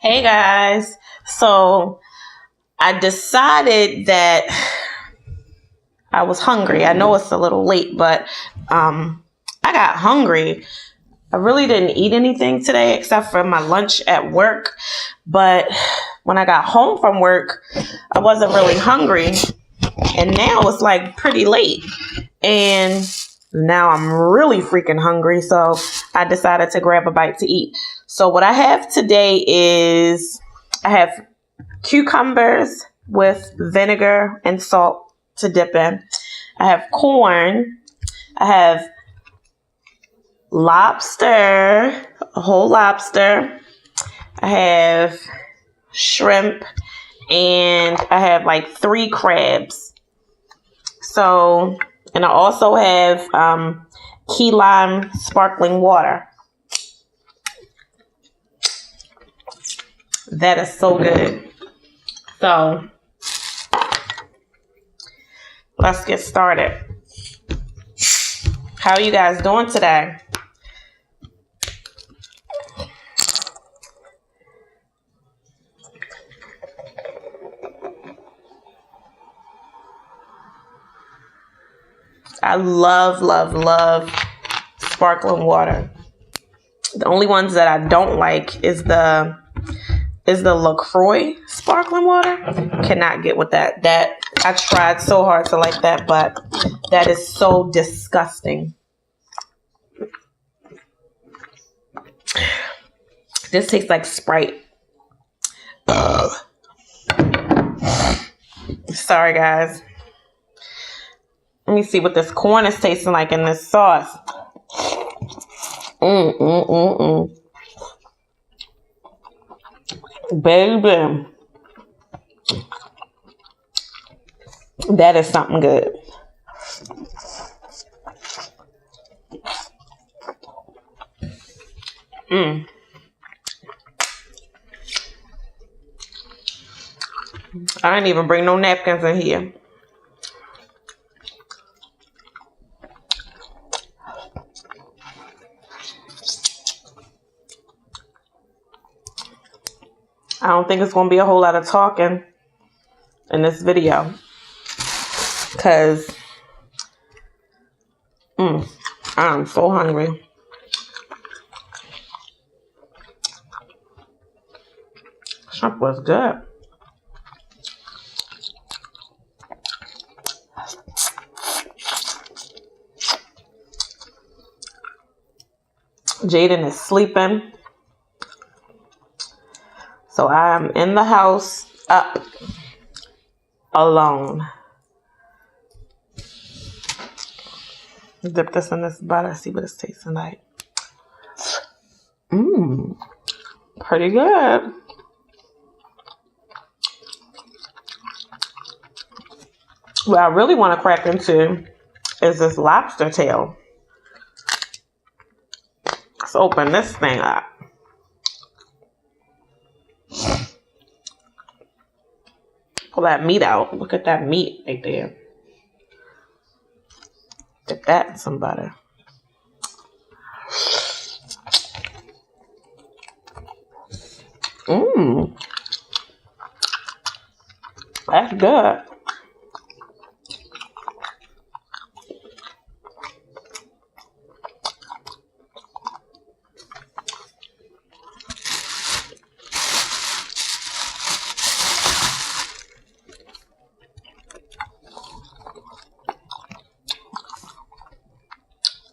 Hey guys, so I decided that I was hungry. I know it's a little late, but I got hungry. I really didn't eat anything today except for my lunch at work. But when I got home from work, I wasn't really hungry. And now it's like pretty late. And now I'm really freaking hungry. So I decided to grab a bite to eat. So what I have today is I have cucumbers with vinegar and salt to dip in. I have corn. I have lobster, a whole lobster. I have shrimp, and I have like 3 crabs. So, and I also have key lime sparkling water. That is so good. So, let's get started. How are you guys doing today? I love sparkling water. The only ones that I don't like is the LaCroix sparkling water. Cannot get with that. That I tried so hard to like that, but that is so disgusting. This tastes like Sprite. Sorry, guys. Let me see what this corn is tasting like in this sauce. Baby. That is something good. I didn't even bring no napkins in here. I don't think it's going to be a whole lot of talking in this video. Because I'm so hungry. Shrimp was good. Jaden is sleeping. So I'm in the house up alone. Dip this in this butter, see what it's tasting like. Pretty good. What I really want to crack into is this lobster tail. Let's open this thing up. Pull that meat out. Look at that meat right there. Dip that in some butter. That's good.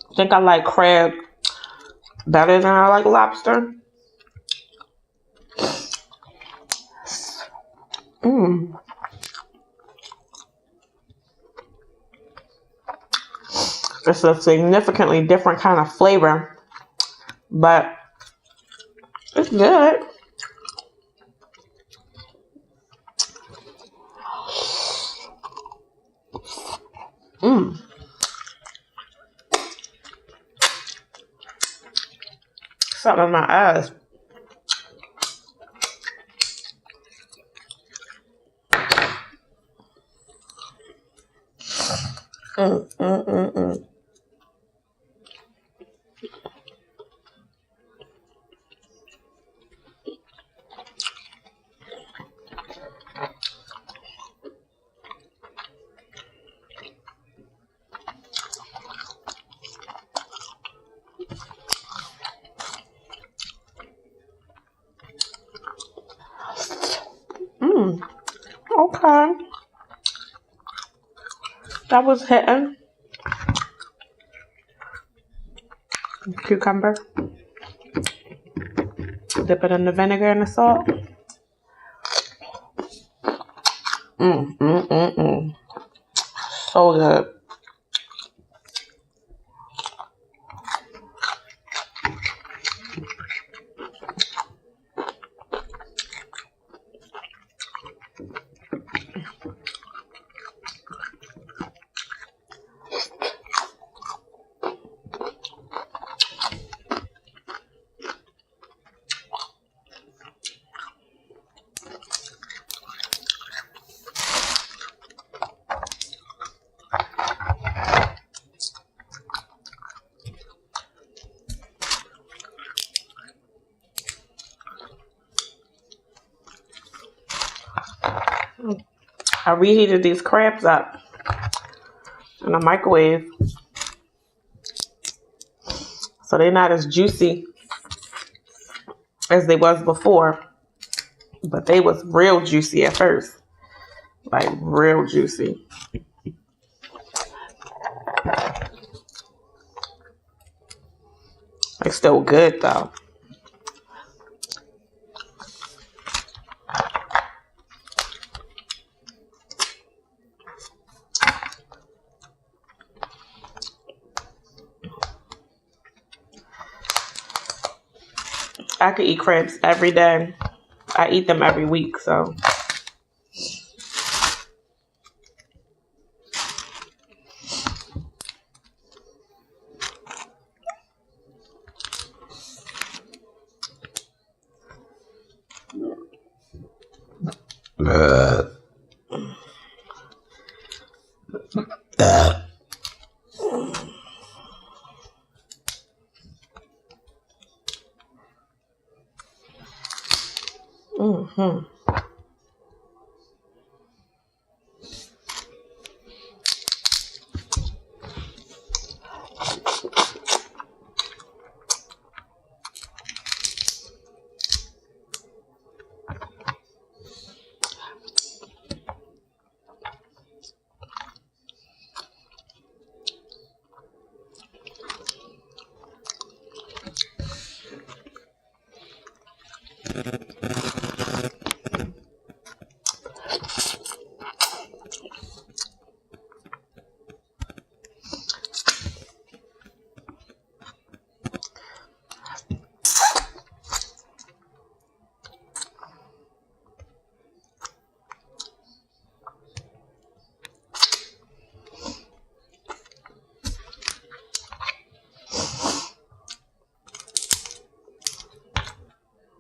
I think I like crab better than I like lobster. It's a significantly different kind of flavor, but it's good. Something in my eyes. Okay. That was hitting. Cucumber. Dip it in the vinegar and the salt. So good. I reheated these crabs up in the microwave, so they're not as juicy as they was before, but they was real juicy at first, like real juicy. They're still good though. I could eat crabs every day. I eat them every week, so.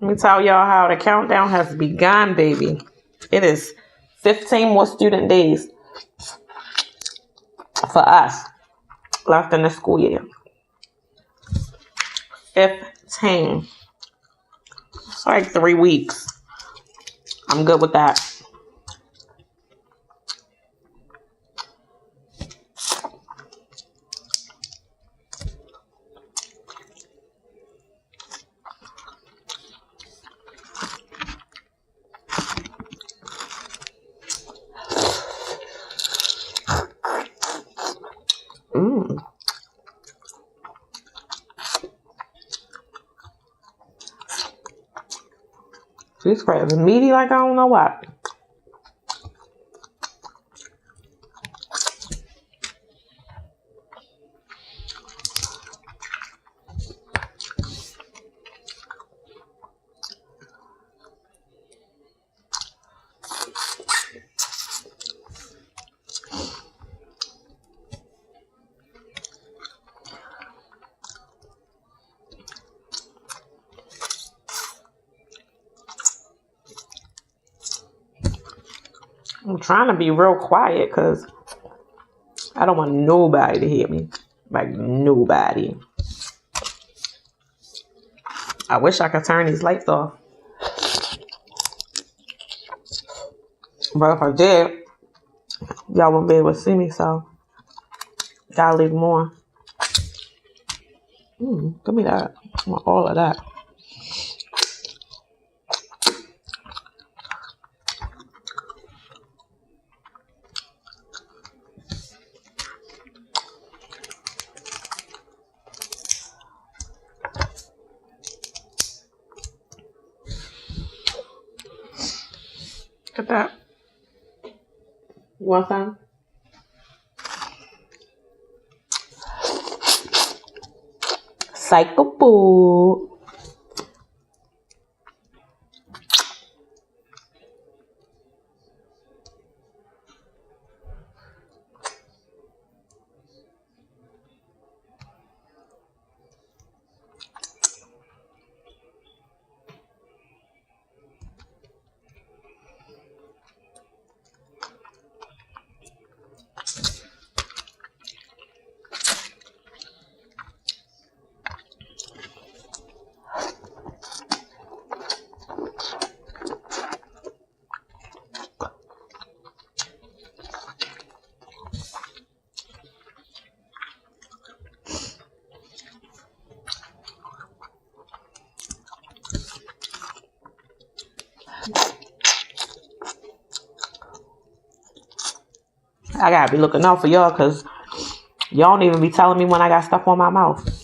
Let me tell y'all how the countdown has begun, baby. It is 15 more student days for us left in the school year. 15. It's like 3 weeks. I'm good with that. These crabs are meaty like I don't know what. I'm trying to be real quiet because I don't want nobody to hear me. Like, nobody. I wish I could turn these lights off. But if I did, y'all wouldn't be able to see me, so gotta leave more. Give me that. I want all of that. Look at that. You want some? Psycho food. I gotta be looking out for y'all because y'all don't even be telling me when I got stuff on my mouth.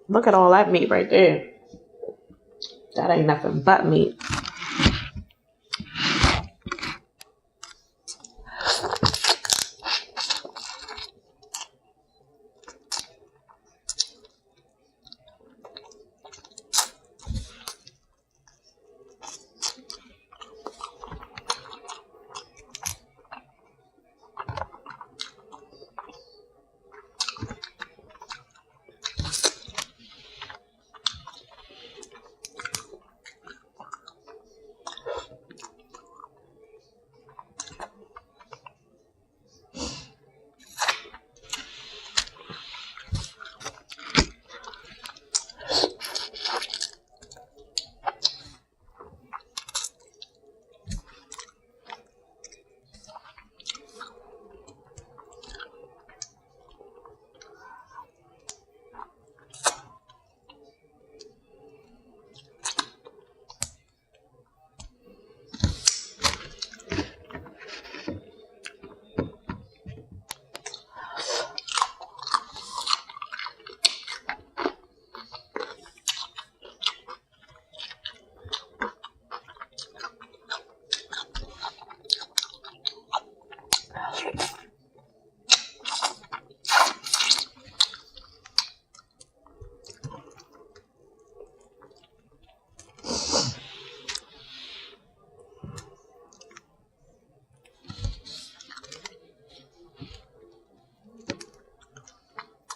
Look at all that meat right there. That ain't nothing but meat.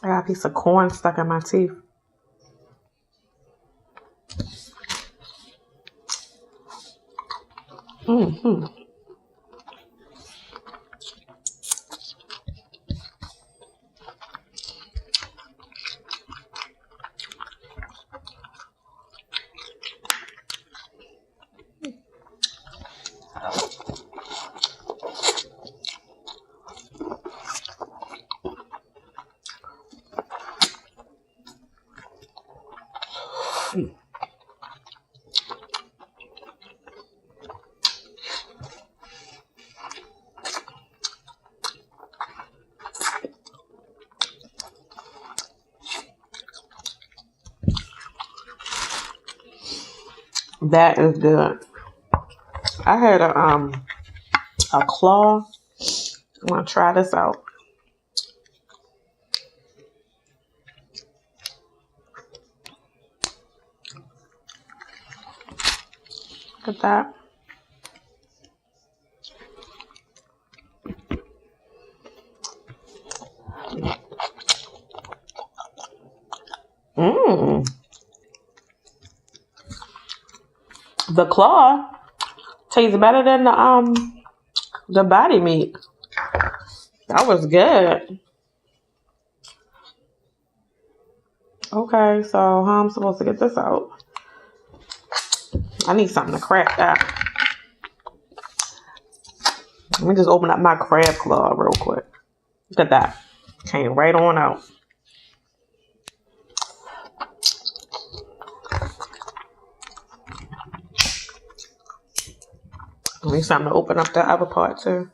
I got a piece of corn stuck in my teeth. Mm-hmm. That is good. I had a claw. I'm gonna try this out. Look at that. Mmm. The claw tastes better than the body meat. That was good. Okay, so how I'm supposed to get this out? I need something to crack that. Let me just open up my crab claw real quick. Look at that. Came right on out. I need something to open up the other part too.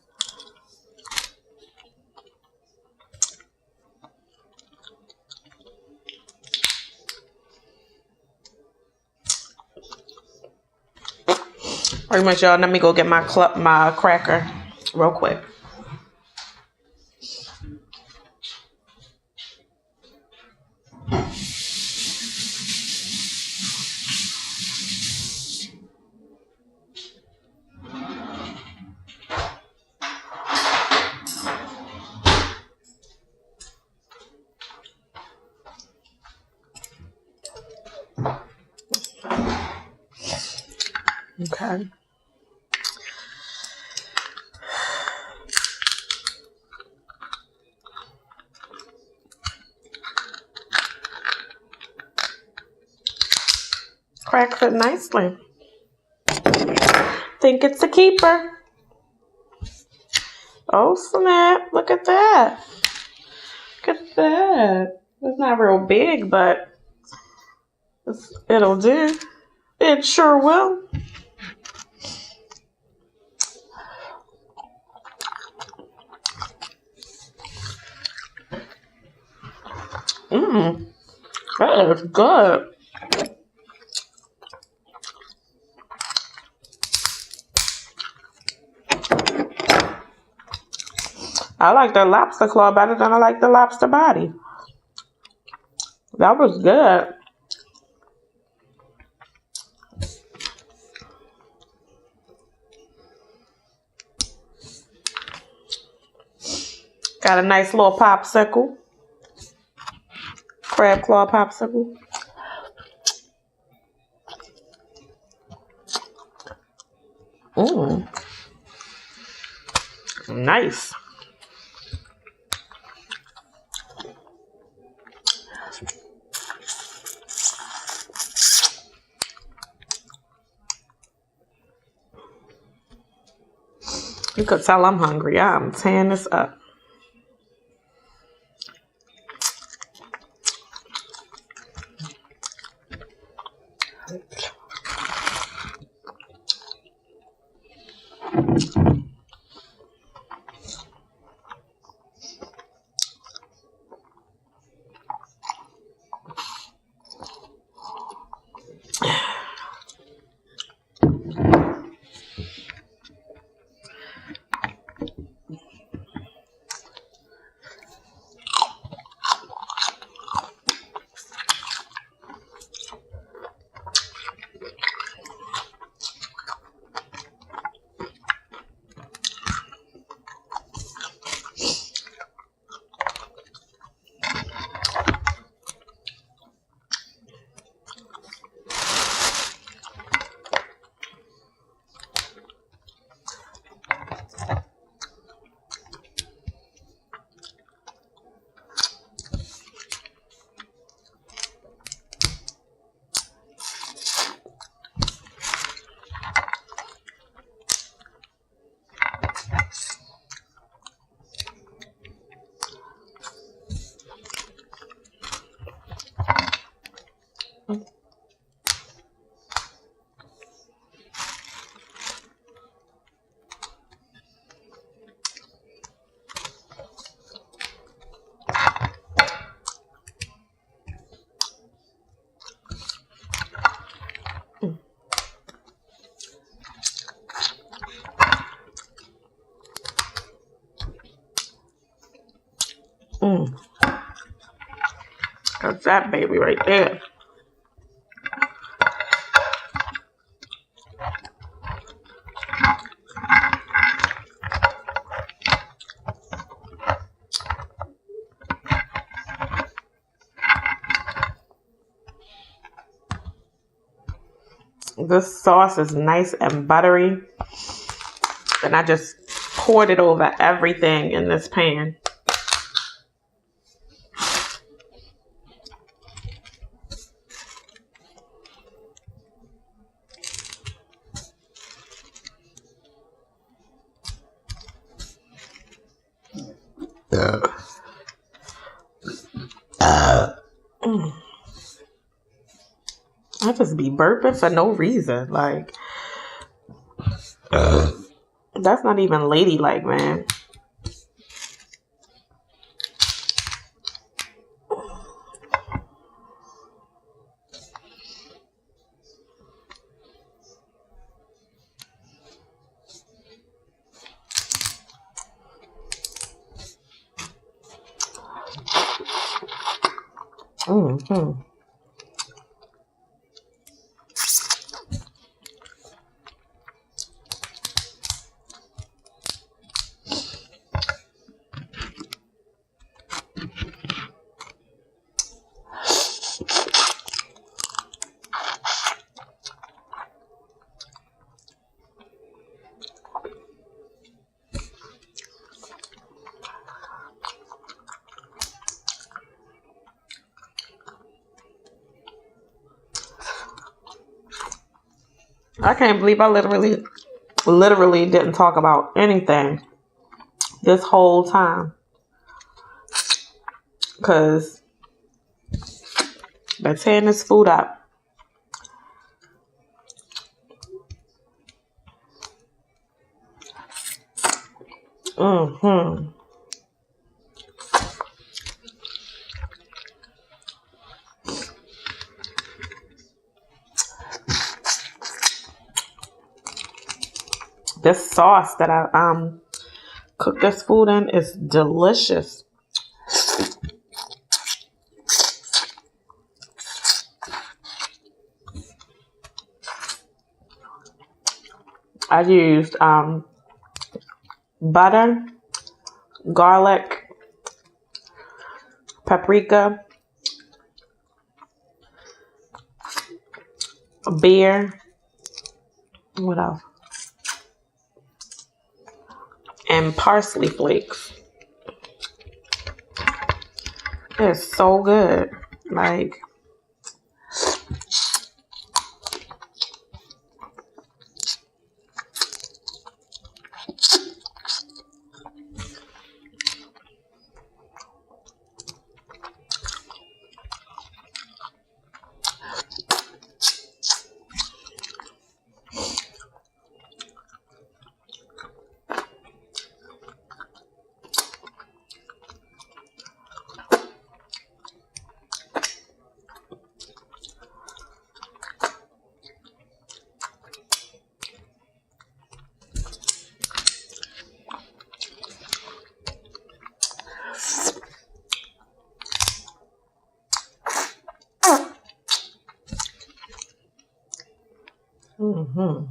Pretty much, y'all. Let me go get my cracker real quick. Okay. Cracks it nicely. Think it's a keeper. Oh snap, look at that. Look at that. It's not real big, but it'll do. It sure will. That is good. I like the lobster claw better than I like the lobster body. That was good. Got a nice little popsicle. Crab claw popsicle. Nice. You could tell I'm hungry. I'm tearing this up. That's that baby right there. This sauce is nice and buttery. And I just poured it over everything in this pan. I just be burping for no reason. Like, that's not even ladylike, man. Mm-hmm. I can't believe I literally didn't talk about anything this whole time. Because they're tearing this food up. Mm-hmm. This sauce that I cooked this food in is delicious. I used butter, garlic, paprika, beer, what else? And parsley flakes. It's so good. Like, mm-hmm.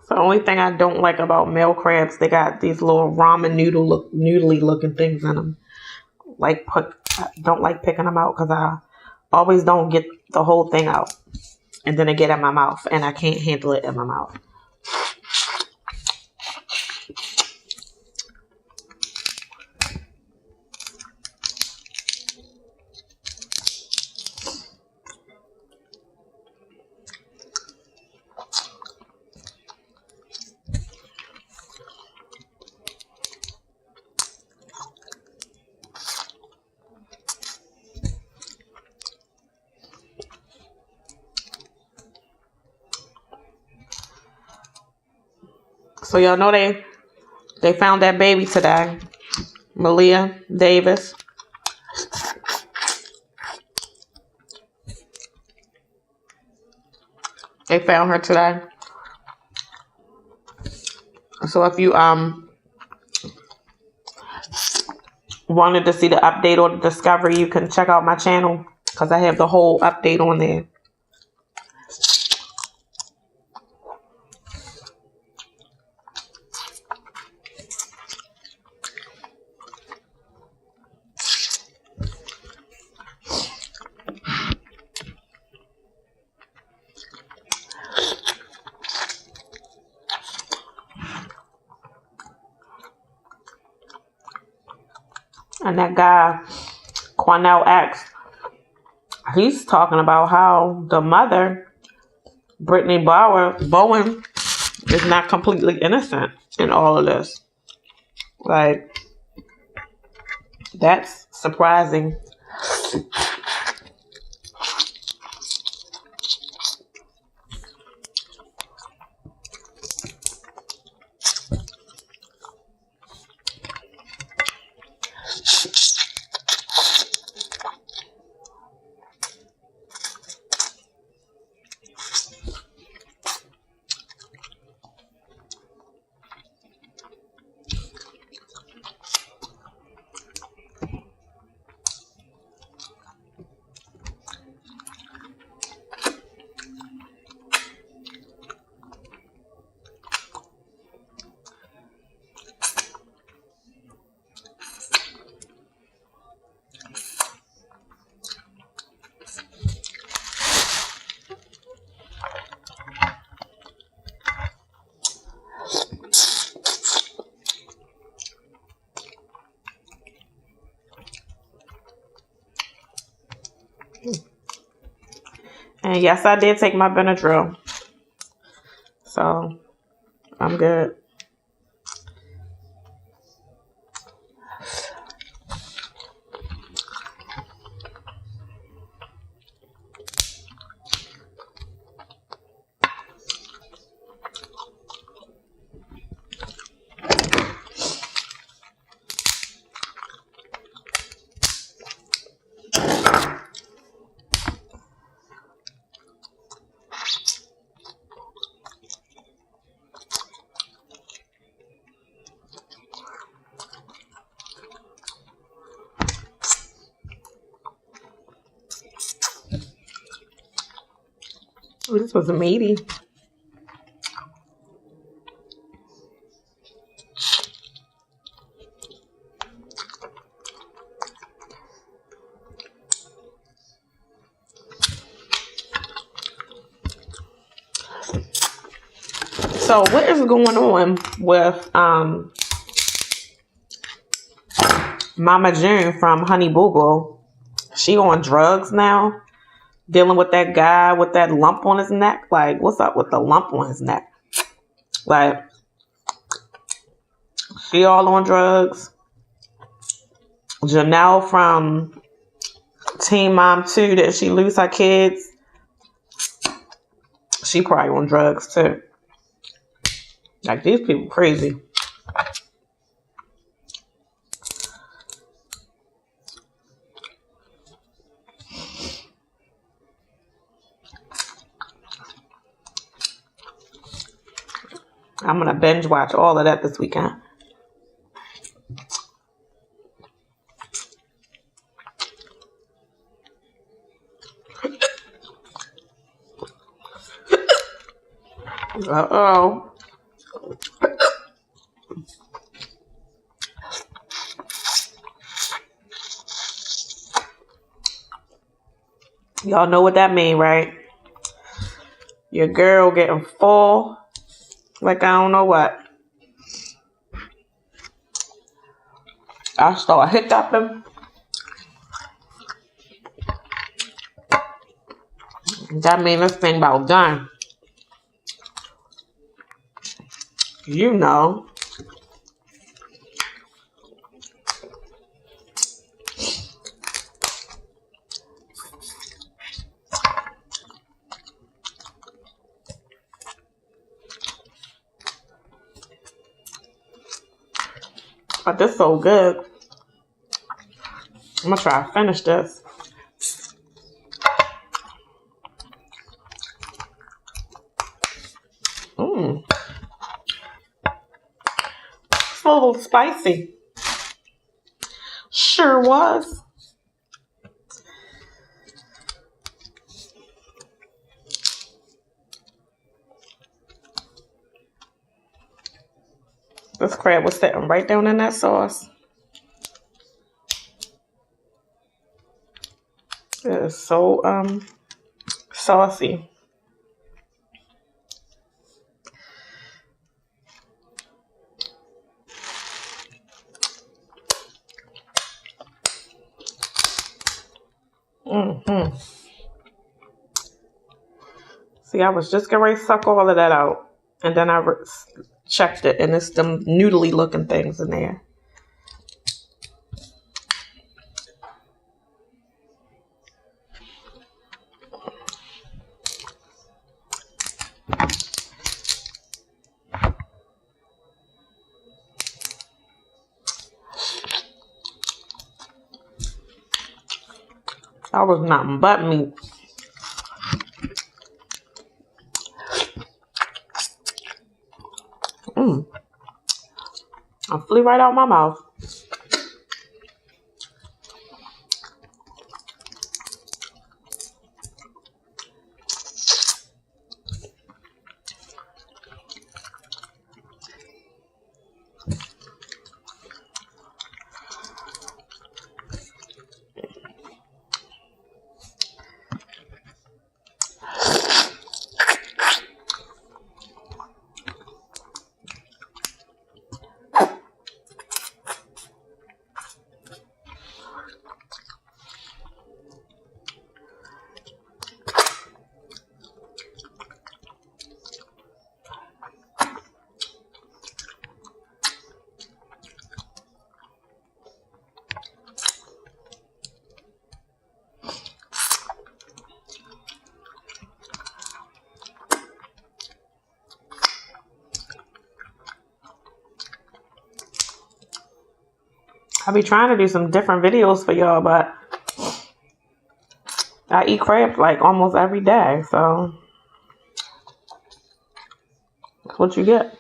The only thing I don't like about male crabs, they got these little ramen noodly looking things in them. I don't like picking them out because I always don't get the whole thing out, and then it get in my mouth, and I can't handle it in my mouth. So y'all know they found that baby today, Malia Davis. They found her today. So if you wanted to see the update or the discovery, you can check out my channel because I have the whole update on there. And that guy, Cornell X, he's talking about how the mother, Brittany Bowen, is not completely innocent in all of this. Like, that's surprising. And yes, I did take my Benadryl. So, I'm good. Ooh, this was meaty. So what is going on with Mama June from Honey Boo Boo? She on drugs now? Dealing with that guy with that lump on his neck? Like, what's up with the lump on his neck? Like, she all on drugs. Janelle from Teen Mom 2, did she lose her kids? She probably on drugs too. Like, these people crazy. I'm gonna binge watch all of that this weekend. Uh-oh. Y'all know what that mean, right? Your girl getting full like I don't know what. I start hiccuping. That mean this thing about done. You know. But this so good. I'm gonna try to finish this. It's a little spicy. Sure was. This crab was sitting right down in that sauce. It is so saucy. See, I was just getting ready to suck all of that out. And then I checked it, and it's them noodly looking things in there. That was nothing but meat. I flew right out my mouth. I be trying to do some different videos for y'all, but I eat crab like almost every day, so that's what you get.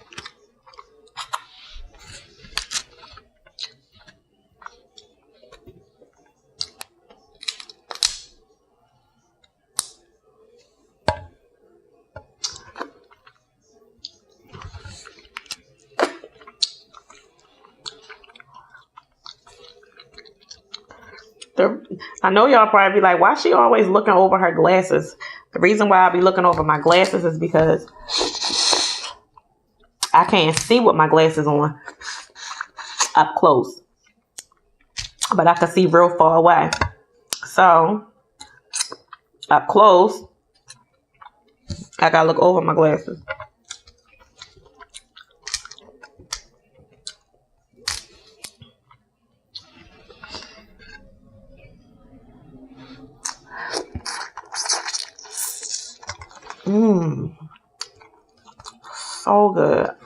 I know y'all probably be like, why is she always looking over her glasses? The reason why I be looking over my glasses is because I can't see with my glasses on up close, but I can see real far away. So up close, I gotta look over my glasses. So good.